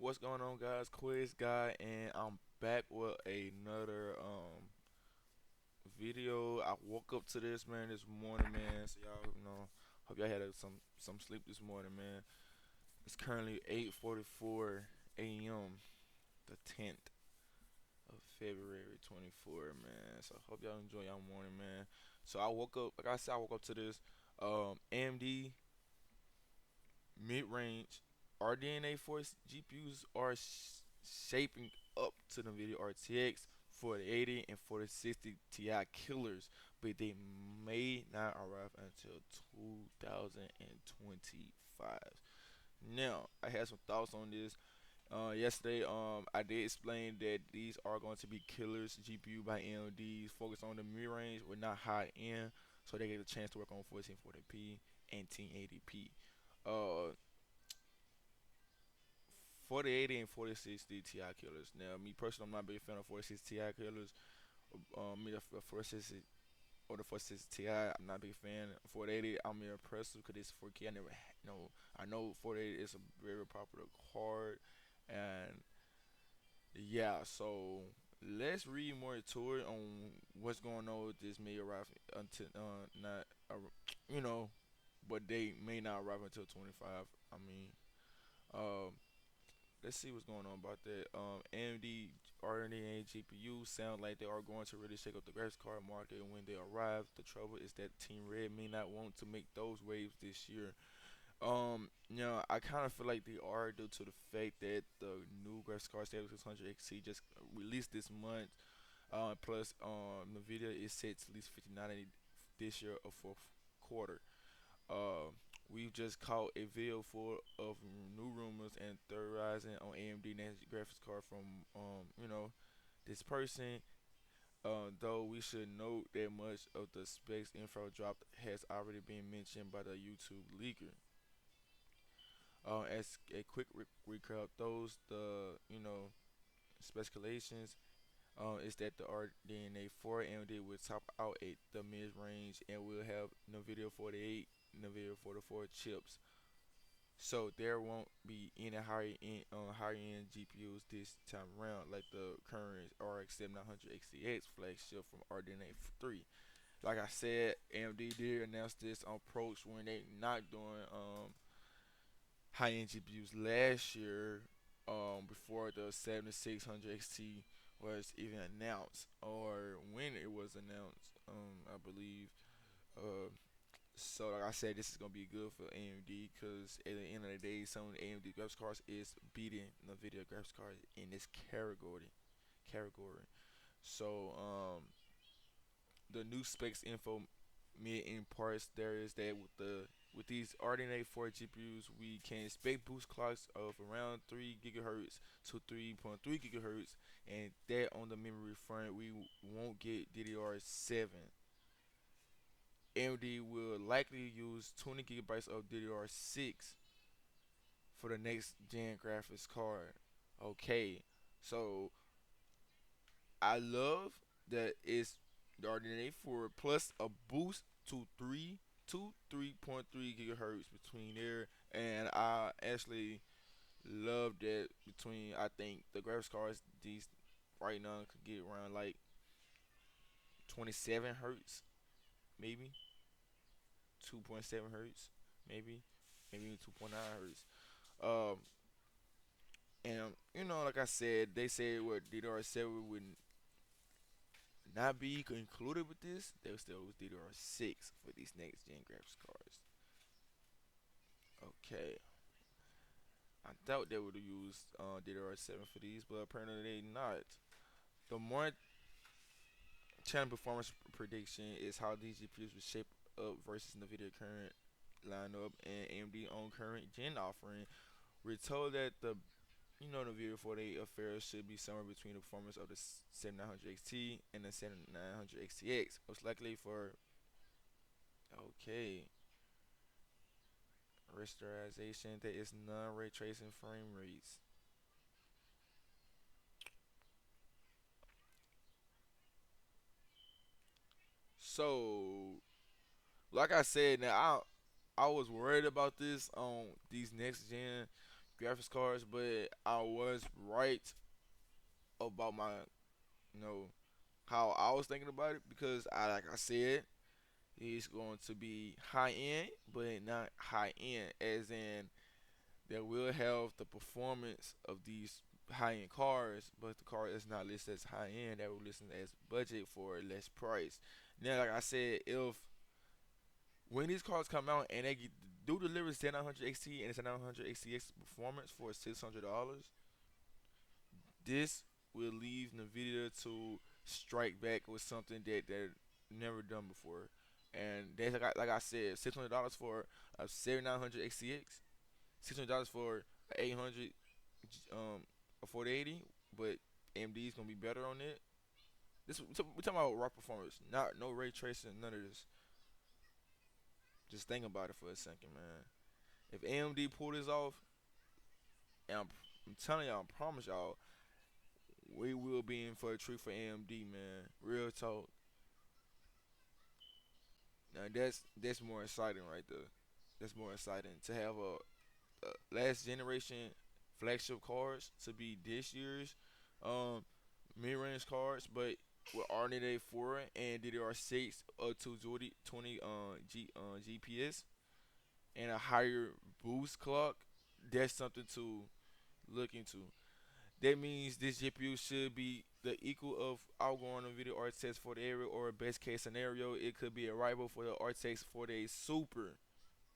What's going on, guys? Quiz guy, and I'm back with another video. I woke up to this, man, this morning, man. So y'all hope y'all had some sleep this morning, man. It's currently 8:44 a.m. the 10th of February 24, man. So hope y'all enjoy y'all morning, man. So I woke up, like I said, I woke up to this AMD mid-range RDNA Force GPUs are shaping up to the NVIDIA RTX 4080 and 4060 Ti killers, but they may not arrive until 2025. Now, I had some thoughts on this. Yesterday, I did explain that these are going to be killers GPU by AMD, focused on the mid-range, but not high end, so they get a chance to work on 1440p and 1080p. Uh, 4080 and 4060 Ti killers. Now, me personally, I'm not a big fan of 4060 Ti killers. Me the 4060 or the 4060 Ti, I'm not a big fan. 4080, I'm impressed because it's 4K. I know 4080 is a very popular card, and yeah. So let's read more to it on what's going on with this may arrive until not, you know, but they may not arrive until 25. I mean, um, let's see what's going on about that. AMD RDNA GPU sound like they are going to really shake up the graphics card market when they arrive. The trouble is that Team Red may not want to make those waves this year. I kind of feel like they are due to the fact that the new graphics card 7600 XT just released this month. Plus, Nvidia is set to release 5090 this year of fourth quarter. Uh, we've just caught a video full of new rumors and theorizing on AMD next graphics card from this person. Though we should note that much of the specs info dropped has already been mentioned by the YouTube leaker. As a quick recap, those the speculations is that the RDNA 4 AMD will top out at the mid range and will have NVIDIA 48, NVIDIA 44 chips. So there won't be any higher end GPUs this time around, like the current RX 7900 XTX flagship from RDNA 3. Like I said, AMD did announce this approach when they not doing high end GPUs last year, before the 7600 XT was even announced, or when it was announced, I believe. Uh, so like I said, this is gonna be good for AMD because at the end of the day, some of the AMD graphics cards is beating NVIDIA graphics cards in this category. Category. So the new specs info mid in parts there is that with these RDNA 4 GPUs, we can expect boost clocks of around 3 gigahertz to 3.3 gigahertz, and that on the memory front, we won't get DDR7. AMD will likely use 20 gigabytes of DDR6 for the next gen graphics card. Okay, so I love that it's the RDNA 4 plus a boost to 3.3 gigahertz between there, and I actually love that between. I think the graphics cards these right now could get around like 27 hertz, maybe 2.7 hertz, maybe even 2.9 hertz. Um, and like I said, they said what DDR7 would not be included with this. They will still use DDR6 for these next gen graphics cards. Okay, I doubt they would have used DDR7 for these, but apparently they not. The more channel performance prediction is how these GPUs will shape up versus NVIDIA current lineup and AMD on current gen offering. We're told that the NVIDIA 48 affairs should be somewhere between the performance of the 7900 XT and the 7900 XTX, most likely for okay rasterization that is non-ray tracing frame rates. So, like I said, now I was worried about this on these next gen graphics cards, but I was right about my, you know, how I was thinking about it because like I said, it's going to be high end, but not high end, as in that will have the performance of these high end cars, but the car is not listed as high end. That will listen as budget for less price. Now, like I said, if when these cars come out and do deliver 900 XT and it's a 900 XTX performance for $600, this will leave NVIDIA to strike back with something that they're never done before. And that's like I said, $600 for a 7900 XTX, $600 for a 800, a 4080, but AMD is gonna be better on it. This we're talking about raw performance, not no ray tracing, none of this. Just think about it for a second, man. If AMD pull this off, and I'm telling y'all, I promise y'all, we will be in for a treat for AMD, man. Real talk. Now that's more exciting right there. That's more exciting to have a last generation flagship cards to be this year's um mid range cards, but with RDNA 4 and DDR6 up to 20 GPS and a higher boost clock. That's something to look into. That means this GPU should be the equal of outgoing NVIDIA RTX 4080, or best case scenario, it could be a rival for the RTX 4080 Super.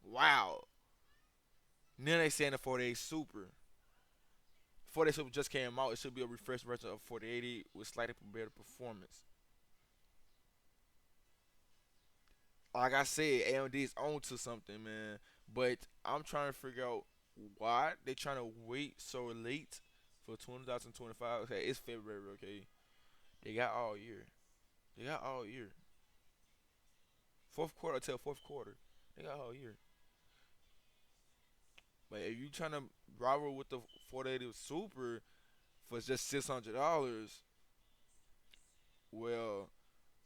Wow. Now they saying the 4080 Super. 4080 Super just came out. It should be a refreshed version of 4080 with slightly better performance. Like I said, AMD is on to something, man. But I'm trying to figure out why they trying to wait so late for 2025. Okay, it's February, okay? They got all year. They got all year. Fourth quarter till fourth quarter. They got all year. But if you trying to rival with the 480 Super for just $600, well,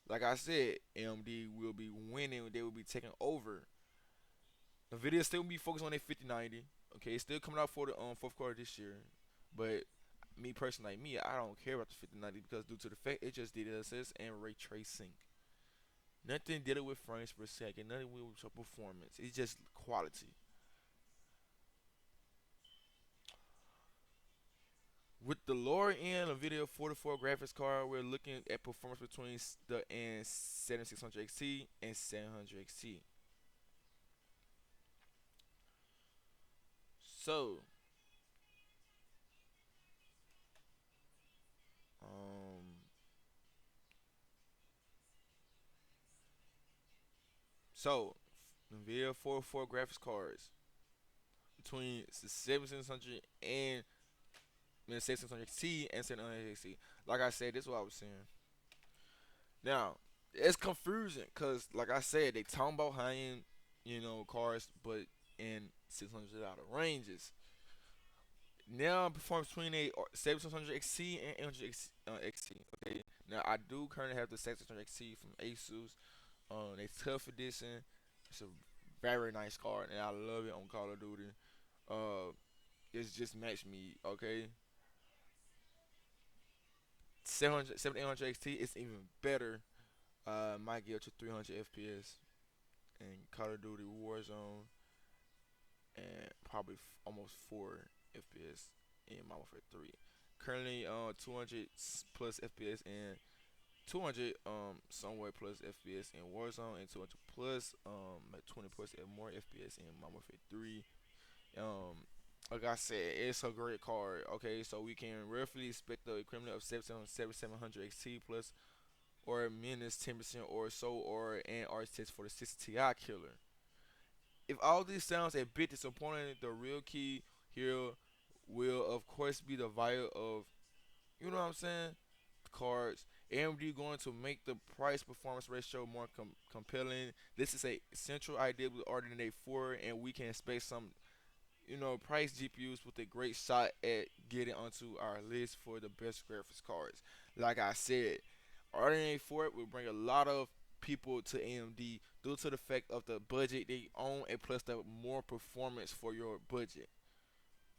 like I said, AMD will be winning. They will be taking over. Nvidia still be focused on their 5090. Okay, it's still coming out for the fourth quarter this year. But me personally, like me, I don't care about the 5090 because due to the fact it just did DLSS and ray tracing. Nothing did it with frames per second. Nothing with your performance. It's just quality. With the lower end of NVIDIA 44 graphics card, we're looking at performance between the and 7600 XT and 700 XT. So, um, so NVIDIA 44 graphics cards between the 7600 and 7600 XT and 700 XT. Like I said, this is what I was saying. Now, it's confusing because, like I said, they talking about high end, cars, but in 600 ranges. Now, performance between a 7600 XT and 800 XT. Okay. Now, I do currently have the 7600 XT from Asus. They tough edition. It's a very nice card, and I love it on Call of Duty. Uh, it's just match me. Okay. 700, 7800 XT is even better. Might get up to 300 FPS in Call of Duty Warzone, and probably almost 4 FPS in Modern Warfare 3. Currently, 200 plus FPS and 200 somewhere plus FPS in Warzone, and 200 plus like 20 plus and more FPS in Modern Warfare 3. Um, like I said, it's a great card. Okay, so we can roughly expect the equivalent of 7700 XT plus or minus 10% or so, or an RTX for the 60 Ti killer. If all this sounds a bit disappointing, the real key here will of course be the value of, you know what I'm saying, cards. AMD going to make the price performance ratio more compelling. This is a central idea with RDNA 4, and we can expect some, price GPUs with a great shot at getting onto our list for the best graphics cards. Like I said, RDNA 4 will bring a lot of people to AMD due to the fact of the budget they own and plus the more performance for your budget.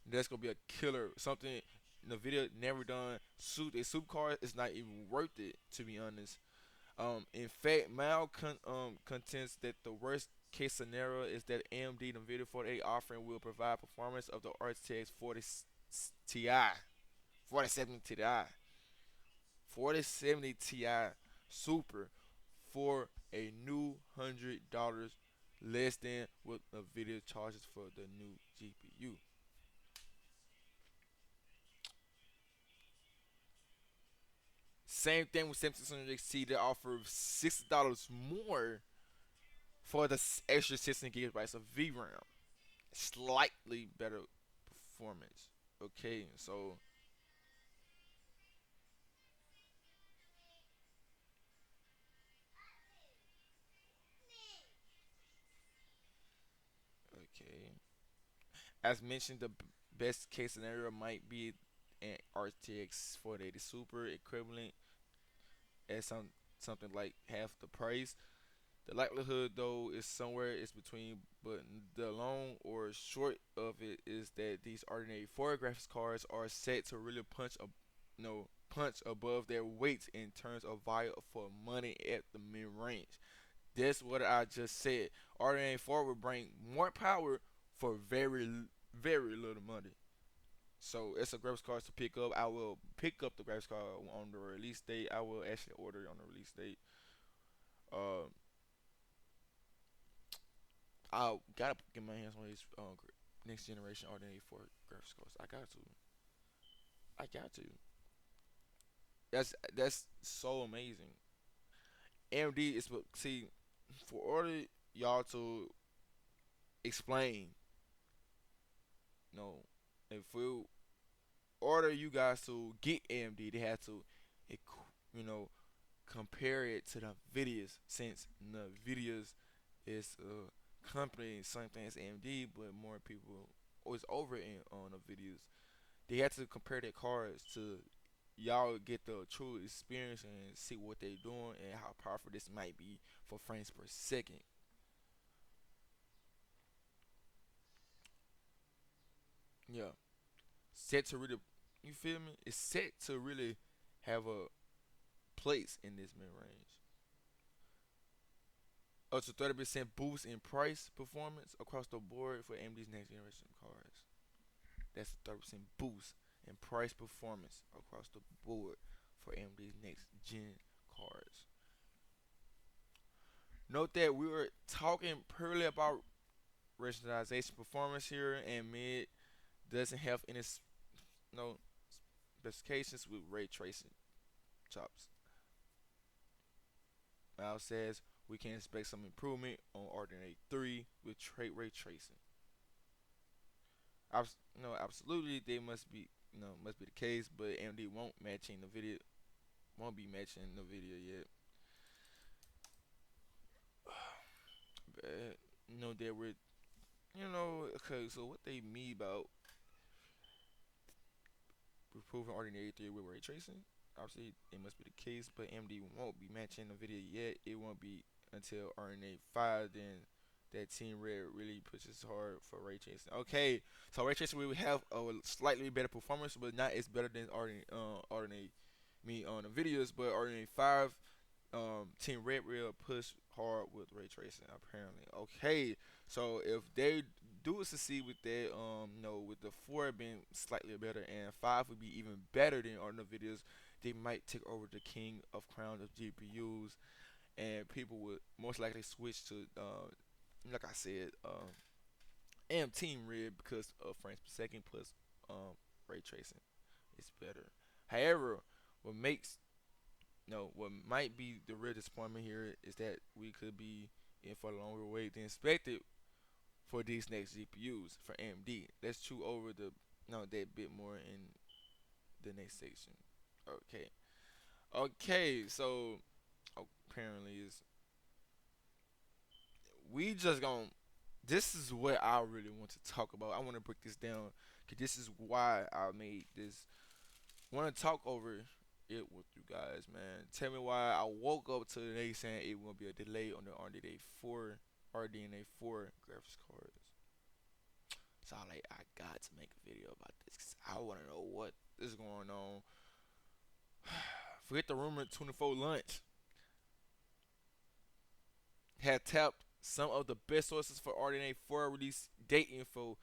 That's gonna be a killer. Something Nvidia never done. A super card is not even worth it, to be honest. In fact, contends that the worst case scenario is that AMD Nvidia 48 offering will provide performance of the RTX 40 Ti, 4070 Ti, 4070 Ti Super for a new $100 less than what Nvidia charges for the new GPU. Same thing with 7600 XT. They offer $60 more for the extra 16 gigabytes of VRAM. Slightly better performance. Okay, so okay. As mentioned, the best case scenario might be an RTX 4080 Super equivalent at something like half the price. The likelihood, though, is somewhere is between, but the long or short of it is that these ordinary four graphics cards are set to really punch above their weight in terms of value for money at the mid range. That's what I just said. RDNA 4 will bring more power for very little money. So it's a graphics card to pick up. I will pick up the graphics card on the release date. I will actually order it on the release date. Uh, I gotta get my hands on these next generation RDNA 4 graphics cards. I got to. I got to. That's so amazing. AMD is see for order y'all to explain. No, if we order you guys to get AMD, they have to, you know, compare it to the Nvidias since the Nvidias is a company same thing as AMD, but more people always over in on the Nvidias. They have to compare their cards to y'all get the true experience and see what they're doing and how powerful this might be for frames per second. Yeah, set to really, you feel me? It's set to really have a place in this mid range. Up to 30% boost in price performance across the board for AMD's next generation cards. That's a 30% boost in price performance across the board for AMD's next gen cards. Note that we were talking purely about rationalization performance here, and mid doesn't have any no specifications with ray tracing chops. Now says we can expect some improvement on Ordinate 3 with trait ray tracing. No, absolutely, they must be, must be the case, but AMD won't be matching the video yet. But, they were, okay. So what they mean about improving Ordinate 3 with ray tracing? Obviously, it must be the case, but AMD won't be matching the video yet. It won't be until RNA 5, then that Team Red really pushes hard for ray tracing. Okay, so ray tracing will have a slightly better performance, but not as better than RNA me on the videos. But RNA 5, Team Red will push hard with ray tracing apparently. Okay, so if they do succeed with that, with the 4 being slightly better and 5 would be even better than on the videos, they might take over the king of crown of GPUs, and people would most likely switch to, like I said, AM Team Red because of frames per second plus ray tracing is better. However, what makes what might be the real disappointment here is that we could be in for a longer wait than expected for these next GPUs for AMD. Let's chew over that bit more in the next section. Okay. Okay, so apparently is we just going this is what I really want to talk about. I want to break this down because this is why I made this. Want to talk over it with you guys, man. Tell me why I woke up today saying it will be a delay on the RDNA 4 graphics cards. So I got to make a video I want to know what is going on. Forget the rumored 24 launch. Had tapped some of the best sources for RDNA 4 release date info,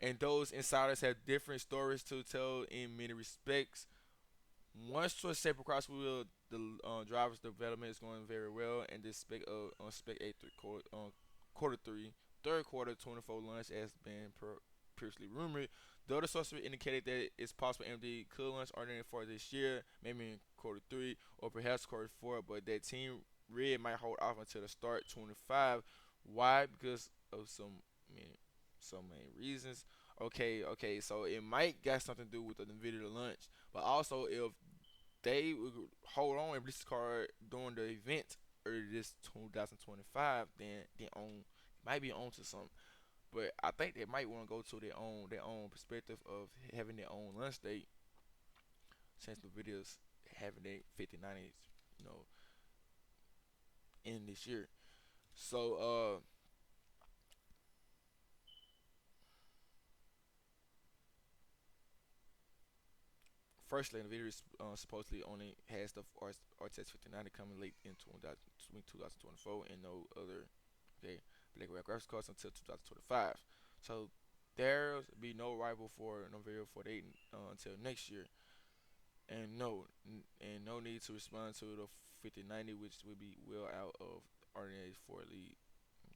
and those insiders have different stories to tell in many respects. One source said across wheel the driver's development is going very well, and this spec a quarter three, third quarter 24 launch has been previously rumored. The other source indicated that it's possible MD could launch RDNA 4 this year, maybe in quarter three or perhaps quarter four, but that Team Red might hold off until the start 25. Why? Because of I mean, some main reasons. Okay, so it might got something to do with the Nvidia launch, but also if they would hold on and release the card during the event early this 2025, then they own might be on to something. But I think they might want to go to their own perspective of having their own launch date since the videos having their 5090s, you know, in this year. So firstly, the video is supposedly only has the RTX 5090 coming late in 2024 and no other okay Black graphics cards until 2025. So there'll be no rival for Nvidia 48 until next year, and no need to respond to the 5090, which will be well out of RDNA 4 lead.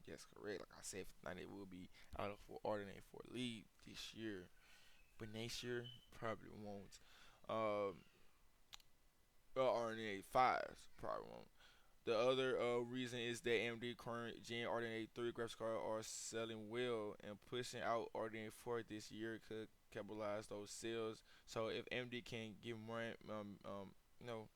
Yes, correct. Like I said, 5090 will be out of RDNA 4 lead this year, but next year probably won't. Um, RDNA 5s probably won't. The other reason is that AMD current Gen RDNA 3 graphics cards are selling well, and pushing out RDNA 4 this year could capitalize those sales. So if AMD can get more, you know,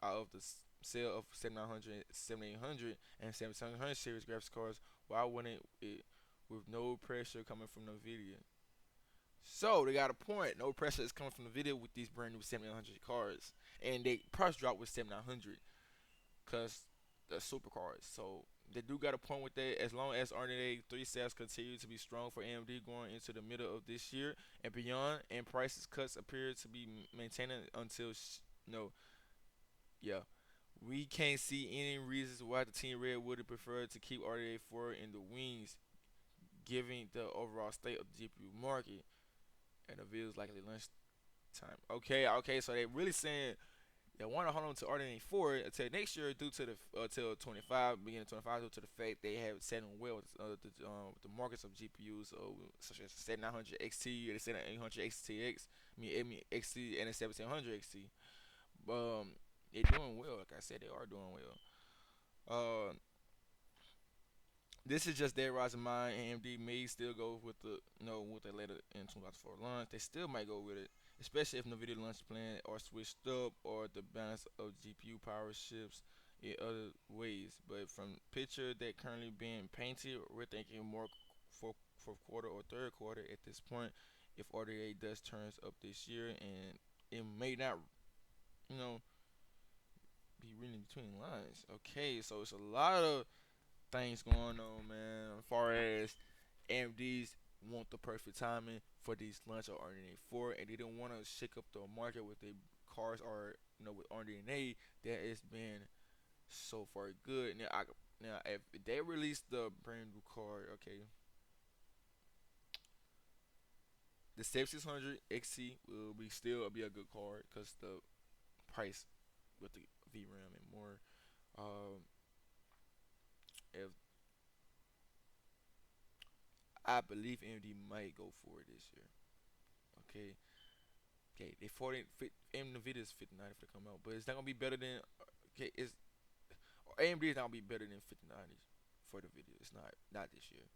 out of the sale of 7900, 7800, and 7700 series graphics cards, why wouldn't it, with no pressure coming from NVIDIA? So they got a point. No pressure is coming from NVIDIA with these brand new 7900 cards, and they price drop with 7900 because the supercars. So they do got a point with that. As long as RDNA 3 sales continue to be strong for AMD going into the middle of this year and beyond, and prices cuts appear to be maintaining until no, yeah, we can't see any reasons why the Team Red would have preferred to keep RDNA 4 in the wings, given the overall state of the GPU market and the views likely lunch time. Okay, so they really saying they want to hold on to RDNA 4 until next year due to the until 25, beginning of 25, due to the fact they have settled well with the markets of GPUs, such as the 7900 XT or the 7800 XTX, I mean XT and the 1700 XT. They're doing well. Like I said, they are doing well. Uh, this is just their rising mind. AMD may still go with the with the later in 2004 launch. They still might go with it, especially if NVIDIA launch plan are switched up or the balance of GPU power shifts in other ways. But from picture that currently being painted, we're thinking more fourth quarter or third quarter at this point. If RDA does turns up this year, and it may not, you know, be reading between lines. Okay, so it's a lot of things going on, man. As far as AMD's want the perfect timing for these launch of RDNA 4, and they don't want to shake up the market with the cars or with RDNA that has been so far good. Now if they release the brand new car, okay, the 7600 XC will be still be a good card because the price with the VRAM and more. Um, if I believe AMD might go for it this year. Okay, okay, they 40 fit, NVIDIA's 5090 if they come out, but it's not gonna be better than okay. It's AMD is not gonna be better than 5090s for the video. It's not this year,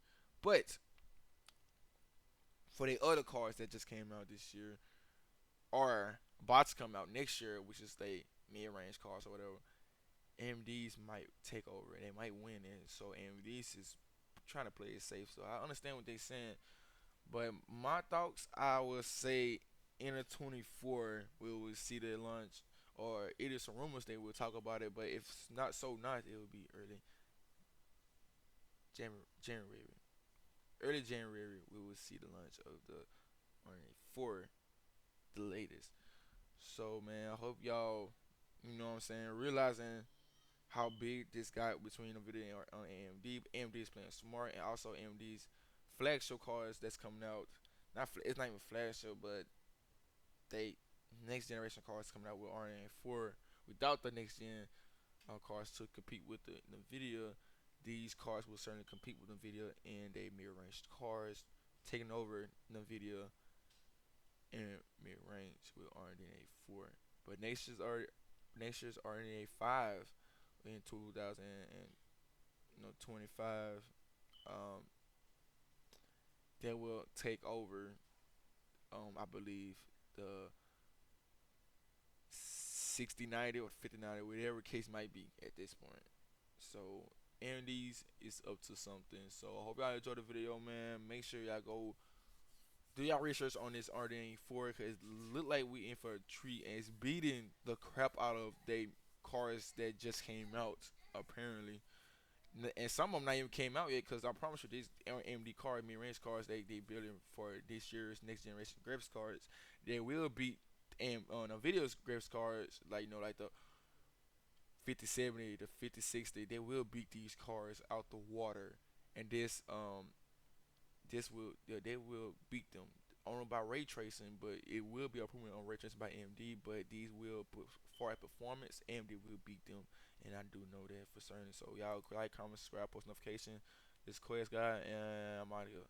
but for the other cards that just came out this year or bots come out next year, which is the mid-range cars or whatever, AMD's might take over. They might win it. So AMD's is trying to play it safe. So I understand what they're saying. But my thoughts, I would say in a 24, we will see the launch, or it is some rumors they will talk about it. But if it's not so not, it will be early January. Early January, we will see the launch of the RNA 4. the latest. So man, I hope y'all, you know what I'm saying, realizing how big this got between Nvidia and AMD. AMD is playing smart, and also AMD's flagship cards that's coming out. It's not even flagship, but they next generation cards coming out with RDNA 4 without the next gen cards to compete with the Nvidia. These cards will certainly compete with Nvidia, and they mid-range cards taking over Nvidia in mid-range with RDNA 4. But next year's RDNA 5 in 2025, um, that will take over. I believe the 6090 or 5090, whatever case might be at this point. So AMD's is up to something. So I hope y'all enjoyed the video, man. Make sure y'all go do y'all research on this RDNA 4 because it look like we in for a treat, and it's beating the crap out of they cars that just came out apparently. And some of them not even came out yet because I promise you these AMD cars, mid-range cars, they building for this year's next generation graphics cards. They will beat and on Nvidia's graphics cards, like like the 5070, the 5060. They will beat these cars out the water, and this will, yeah, they will beat them. I don't know about ray tracing, but it will be improvement on ray tracing by AMD. But these will put far at performance. AMD will beat them, and I do know that for certain. So y'all like, comment, subscribe, post notification. This Quest guy, and I'm out here.